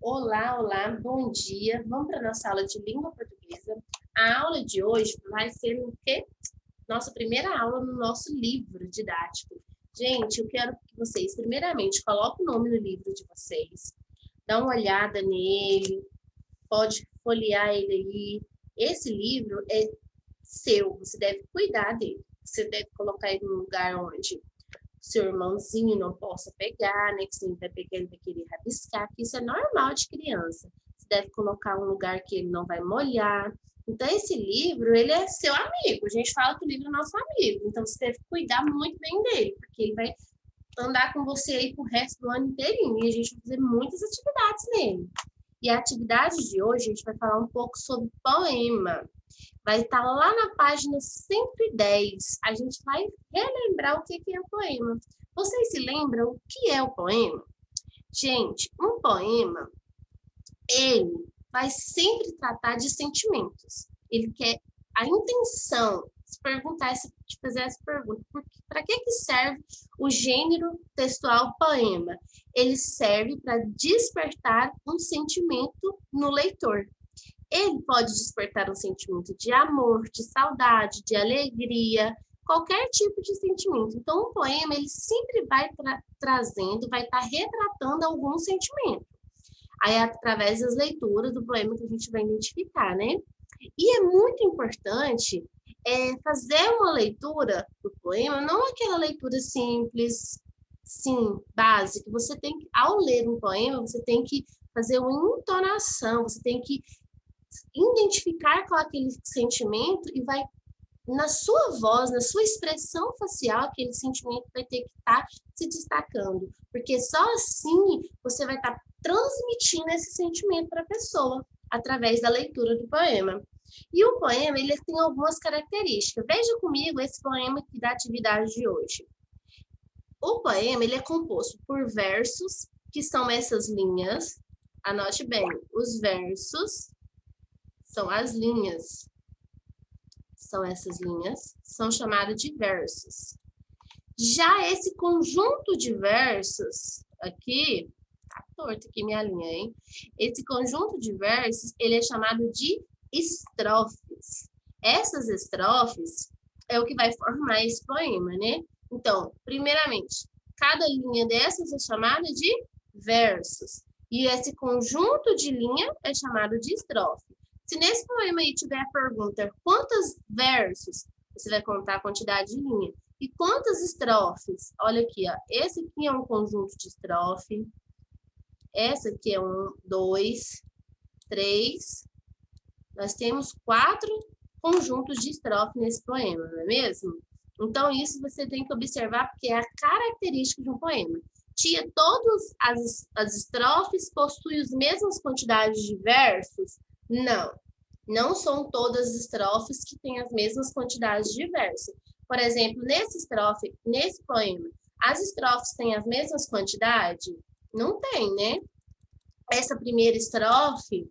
Olá, olá, bom dia. Vamos para a nossa aula de língua portuguesa. A aula de hoje vai ser o quê? Nossa primeira aula no nosso livro didático. Gente, eu quero que vocês, primeiramente, coloquem o nome no livro de vocês, dá uma olhada nele, pode folhear ele aí. Esse livro é seu, você deve cuidar dele. Você deve colocar ele num lugar onde seu irmãozinho não possa pegar, né? Que se ele vai pegar, ele vai querer rabiscar, que isso é normal de criança. Você deve colocar um lugar que ele não vai molhar. Então, esse livro, ele é seu amigo. A gente fala que o livro é nosso amigo. Então, você deve cuidar muito bem dele, porque ele vai andar com você aí pro resto do ano inteirinho. E a gente vai fazer muitas atividades nele. E a atividade de hoje, a gente vai falar um pouco sobre poema. Vai estar lá na página 110. A gente vai relembrar o que é o poema. Vocês se lembram o que é o poema? Gente, um poema, ele vai sempre tratar de sentimentos. Ele quer a intenção, se perguntar, se fazer essa pergunta, para que serve o gênero textual poema? Ele serve para despertar um sentimento no leitor. Ele pode despertar um sentimento de amor, de saudade, de alegria, qualquer tipo de sentimento. Então, o poema, ele sempre vai trazendo, vai estar retratando algum sentimento. Aí, através das leituras do poema que a gente vai identificar, né? E é muito importante fazer uma leitura do poema, não aquela leitura simples, sim, básica. Você tem que, ao ler um poema, você tem que fazer uma entonação, você tem que identificar com aquele sentimento e vai, na sua voz, na sua expressão facial, aquele sentimento vai ter que estar se destacando. Porque só assim você vai estar transmitindo esse sentimento para a pessoa, através da leitura do poema. E o poema, ele tem algumas características. Veja comigo esse poema aqui da atividade de hoje. O poema, ele é composto por versos, que são essas linhas. Anote bem, os versos são as linhas, são essas linhas, são chamadas de versos. Já esse conjunto de versos, aqui, tá torto aqui minha linha, hein? Esse conjunto de versos, ele é chamado de estrofes. Essas estrofes é o que vai formar esse poema, né? Então, primeiramente, cada linha dessas é chamada de versos. E esse conjunto de linha é chamado de estrofe. Se nesse poema aí tiver a pergunta quantos versos, você vai contar a quantidade de linha. E quantas estrofes? Olha aqui, ó. Esse aqui é um conjunto de estrofe. Essa aqui é 1, 2, 3. Nós temos 4 conjuntos de estrofe nesse poema, não é mesmo? Então, isso você tem que observar, porque é a característica de um poema. Todas as estrofes possuem as mesmas quantidades de versos? Não, não são todas as estrofes que têm as mesmas quantidades de versos. Por exemplo, nesse poema, as estrofes têm as mesmas quantidades? Não tem, né? Essa primeira estrofe,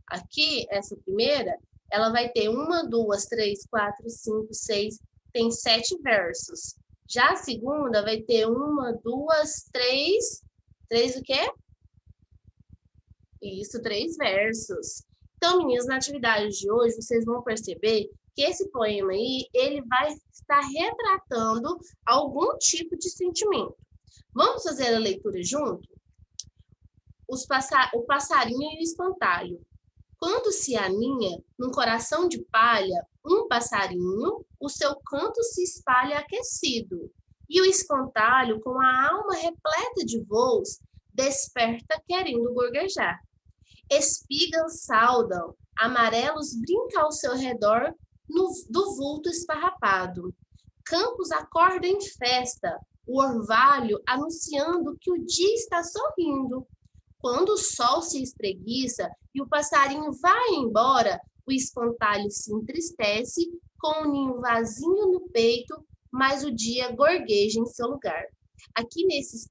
aqui, essa primeira, ela vai ter 1, 2, 3, 4, 5, 6, tem 7 versos. Já a segunda vai ter 1, 2, 3, 3 o quê? Isso, 3 versos. Então, meninas, na atividade de hoje, vocês vão perceber que esse poema aí, ele vai estar retratando algum tipo de sentimento. Vamos fazer a leitura junto? O passarinho e o espantalho. Quando se aninha num coração de palha, um passarinho, o seu canto se espalha aquecido, e o espantalho, com a alma repleta de voos, desperta querendo gorjejar. Espigas saudam, amarelos brincam ao seu redor do vulto esfarrapado. Campos acordam em festa, o orvalho anunciando que o dia está sorrindo. Quando o sol se espreguiça e o passarinho vai embora, o espantalho se entristece com o ninho vazio no peito, mas o dia gorgueja em seu lugar. Aqui nesse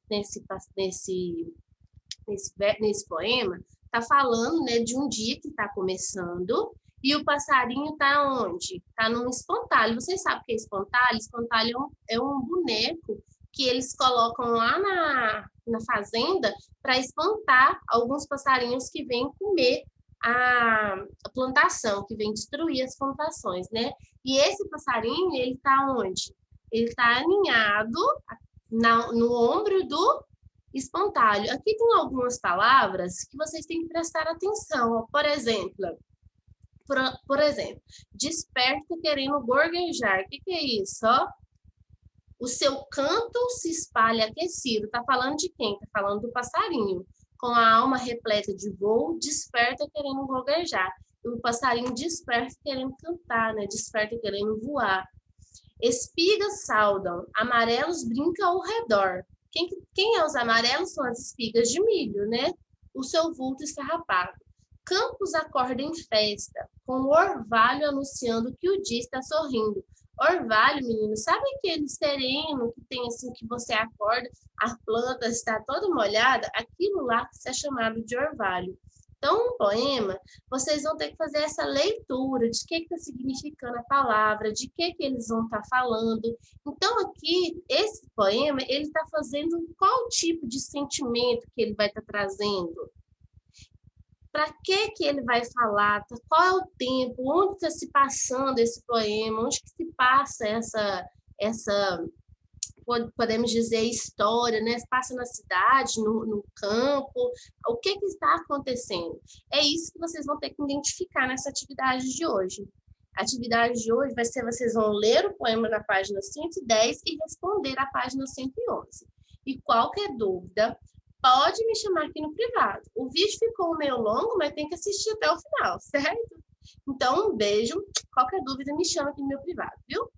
poema, está falando, né, de um dia que está começando e o passarinho está onde? Está num espantalho. Vocês sabem o que é espantalho? Espantalho é um boneco que eles colocam lá na fazenda para espantar alguns passarinhos que vêm comer a plantação, que vem destruir as plantações, né? E esse passarinho, ele está onde? Ele está aninhado no ombro do espantalho. Aqui tem algumas palavras que vocês têm que prestar atenção. Por exemplo, desperto querendo gorguejar. O que é isso? Ó? O seu canto se espalha aquecido. Tá falando de quem? Tá falando do passarinho. Com a alma repleta de voo, desperta querendo gorguejar. E o passarinho desperta querendo cantar, né? Desperta querendo voar. Espigas saudam, amarelos brincam ao redor. Quem é os amarelos? São as espigas de milho, né? O seu vulto esfarrapado. Campos acorda em festa, com o orvalho anunciando que o dia está sorrindo. Orvalho, menino, sabe aquele sereno que tem assim que você acorda, a planta está toda molhada? Aquilo lá que é chamado de orvalho. Então, no poema, vocês vão ter que fazer essa leitura de que está significando a palavra, de que eles vão estar falando. Então, aqui, esse poema, ele está fazendo qual tipo de sentimento que ele vai estar trazendo? Para que ele vai falar? Qual é o tempo? Onde está se passando esse poema? Onde que se passa essa podemos dizer, história, né? Passa na cidade, no campo, o que está acontecendo? É isso que vocês vão ter que identificar nessa atividade de hoje. A atividade de hoje vai ser, vocês vão ler o poema na página 110 e responder a página 111. E qualquer dúvida, pode me chamar aqui no privado. O vídeo ficou meio longo, mas tem que assistir até o final, certo? Então, um beijo. Qualquer dúvida, me chama aqui no meu privado, viu?